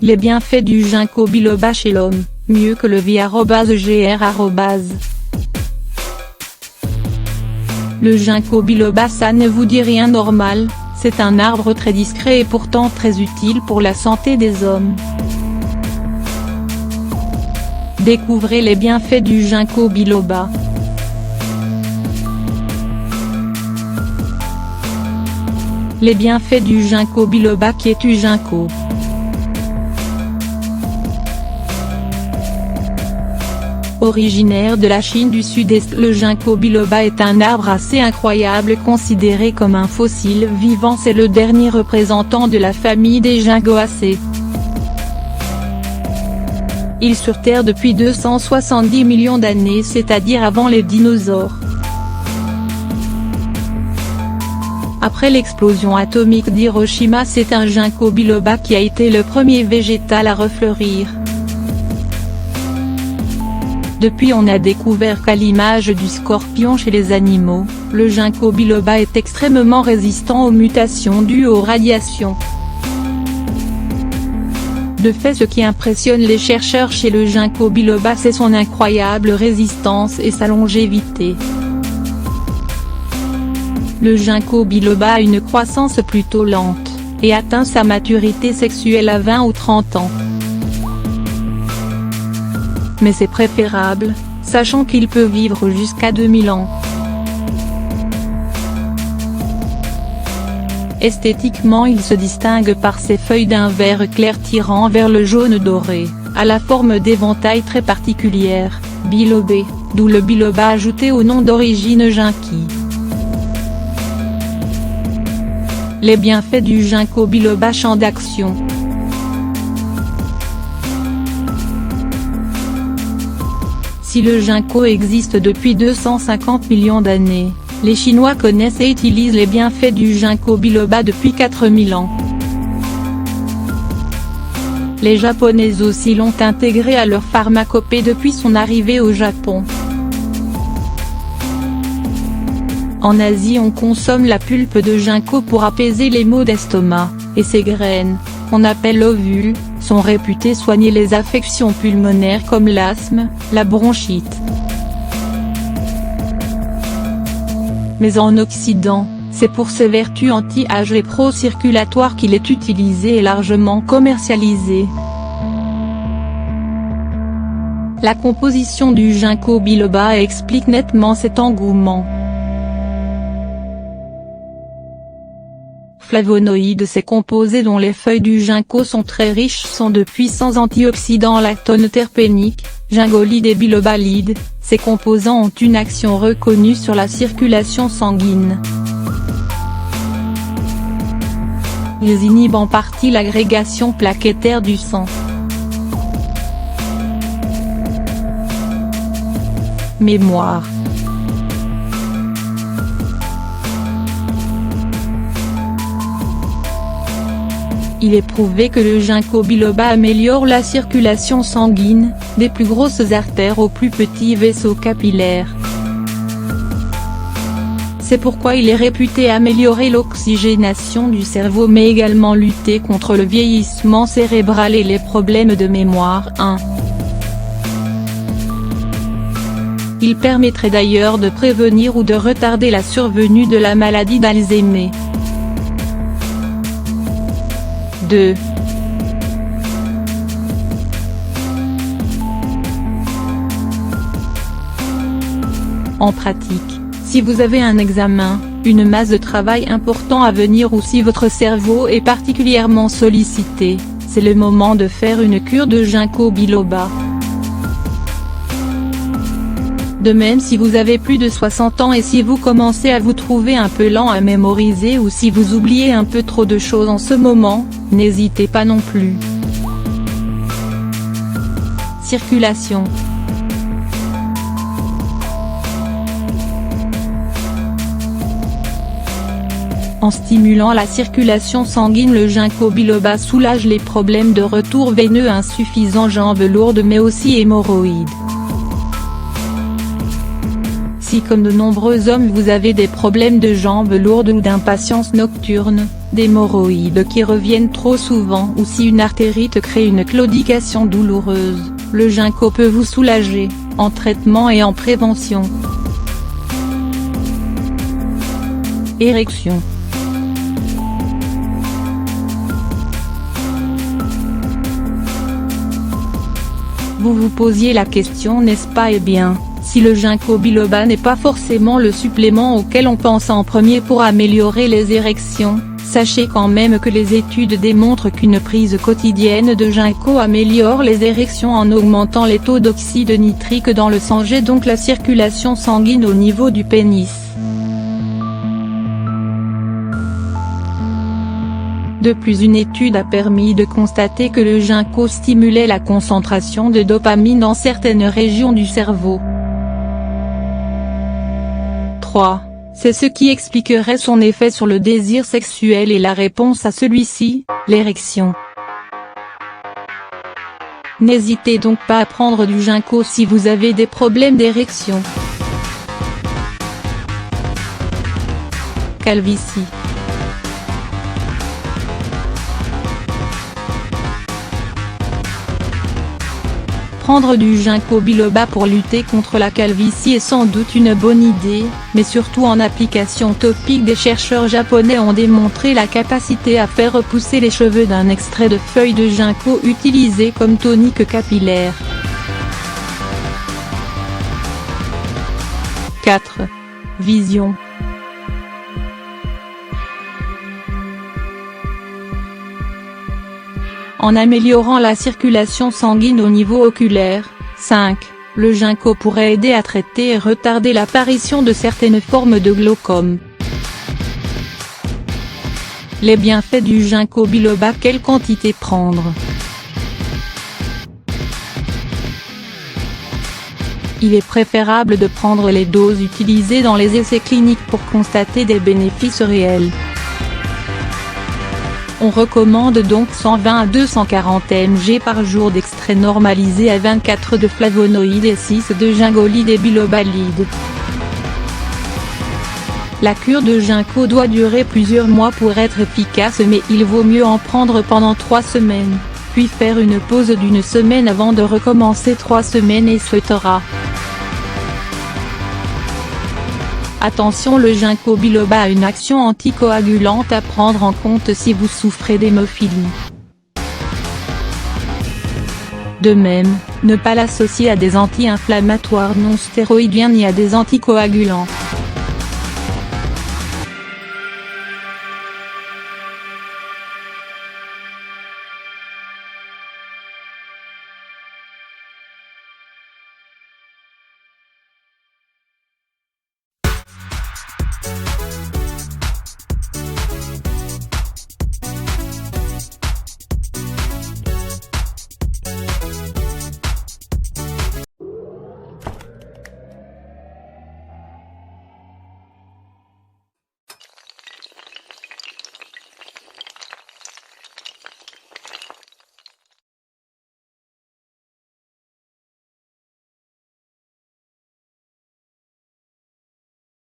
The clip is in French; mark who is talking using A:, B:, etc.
A: Les bienfaits du ginkgo biloba chez l'homme, mieux que le vie@gr. Le ginkgo biloba, ça ne vous dit rien? Normal, c'est un arbre très discret et pourtant très utile pour la santé des hommes. Découvrez les bienfaits du ginkgo biloba. Les bienfaits du ginkgo biloba. Qui ginkgo? Originaire de la Chine du Sud-Est, le ginkgo biloba est un arbre assez incroyable considéré comme un fossile vivant. C'est le dernier représentant de la famille des Ginkgoaceae. Il sur Terre depuis 270 millions d'années, c'est-à-dire avant les dinosaures. Après l'explosion atomique d'Hiroshima, c'est un ginkgo biloba qui a été le premier végétal à refleurir. Depuis, on a découvert qu'à l'image du scorpion chez les animaux, le ginkgo biloba est extrêmement résistant aux mutations dues aux radiations. De fait, ce qui impressionne les chercheurs chez le ginkgo biloba, c'est son incroyable résistance et sa longévité. Le ginkgo biloba a une croissance plutôt lente, et atteint sa maturité sexuelle à 20 ou 30 ans. Mais c'est préférable, sachant qu'il peut vivre jusqu'à 2000 ans. Esthétiquement, il se distingue par ses feuilles d'un vert clair tirant vers le jaune doré, à la forme d'éventail très particulière, bilobé, d'où le biloba ajouté au nom d'origine Ginkgo. Les bienfaits du ginkgo biloba. Champ d'action. Si le ginkgo existe depuis 250 millions d'années, les Chinois connaissent et utilisent les bienfaits du ginkgo biloba depuis 4000 ans. Les Japonais aussi l'ont intégré à leur pharmacopée depuis son arrivée au Japon. En Asie, on consomme la pulpe de ginkgo pour apaiser les maux d'estomac, et ses graines, qu'on appelle ovules, sont réputées soigner les affections pulmonaires comme l'asthme, la bronchite. Mais en Occident, c'est pour ses vertus anti-âge et pro-circulatoires qu'il est utilisé et largement commercialisé. La composition du ginkgo biloba explique nettement cet engouement. Flavonoïdes. Ces composés dont les feuilles du ginkgo sont très riches sont de puissants antioxydants lactoneterpéniques, gingolides et bilobalides. Ces composants ont une action reconnue sur la circulation sanguine. Ils inhibent en partie l'agrégation plaquettaire du sang. Mémoire. Il est prouvé que le ginkgo biloba améliore la circulation sanguine, des plus grosses artères aux plus petits vaisseaux capillaires. C'est pourquoi il est réputé améliorer l'oxygénation du cerveau mais également lutter contre le vieillissement cérébral et les problèmes de mémoire. Il permettrait d'ailleurs de prévenir ou de retarder la survenue de la maladie d'Alzheimer. 2. En pratique, si vous avez un examen, une masse de travail important à venir ou si votre cerveau est particulièrement sollicité, c'est le moment de faire une cure de ginkgo biloba. De même, si vous avez plus de 60 ans et si vous commencez à vous trouver un peu lent à mémoriser ou si vous oubliez un peu trop de choses en ce moment, n'hésitez pas non plus. Circulation. En stimulant la circulation sanguine, le ginkgo biloba soulage les problèmes de retour veineux insuffisant, jambes lourdes mais aussi hémorroïdes. Si comme de nombreux hommes vous avez des problèmes de jambes lourdes ou d'impatience nocturne, d'hémorroïdes qui reviennent trop souvent ou si une artérite crée une claudication douloureuse, le ginkgo peut vous soulager, en traitement et en prévention. Érection. Vous vous posiez la question, n'est-ce pas? Eh bien, si le ginkgo biloba n'est pas forcément le supplément auquel on pense en premier pour améliorer les érections, sachez quand même que les études démontrent qu'une prise quotidienne de ginkgo améliore les érections en augmentant les taux d'oxyde nitrique dans le sang et donc la circulation sanguine au niveau du pénis. De plus, une étude a permis de constater que le ginkgo stimulait la concentration de dopamine dans certaines régions du cerveau. 3. C'est ce qui expliquerait son effet sur le désir sexuel et la réponse à celui-ci, l'érection. N'hésitez donc pas à prendre du ginkgo si vous avez des problèmes d'érection. Calvitie. Prendre du ginkgo biloba pour lutter contre la calvitie est sans doute une bonne idée, mais surtout en application topique. Des chercheurs japonais ont démontré la capacité à faire repousser les cheveux d'un extrait de feuilles de ginkgo utilisé comme tonique capillaire. 4. Vision. En améliorant la circulation sanguine au niveau oculaire. 5. Le ginkgo pourrait aider à traiter et retarder l'apparition de certaines formes de glaucome. Les bienfaits du ginkgo biloba. Quelle quantité prendre? Il est préférable de prendre les doses utilisées dans les essais cliniques pour constater des bénéfices réels. On recommande donc 120 à 240 mg par jour d'extrait normalisé à 24 de flavonoïdes et 6 de gingolide et bilobalide. La cure de ginkgo doit durer plusieurs mois pour être efficace, mais il vaut mieux en prendre pendant 3 semaines, puis faire une pause d'1 semaine avant de recommencer 3 semaines et etc. Attention, le ginkgo biloba a une action anticoagulante à prendre en compte si vous souffrez d'hémophilie. De même, ne pas l'associer à des anti-inflammatoires non stéroïdiens ni à des anticoagulants.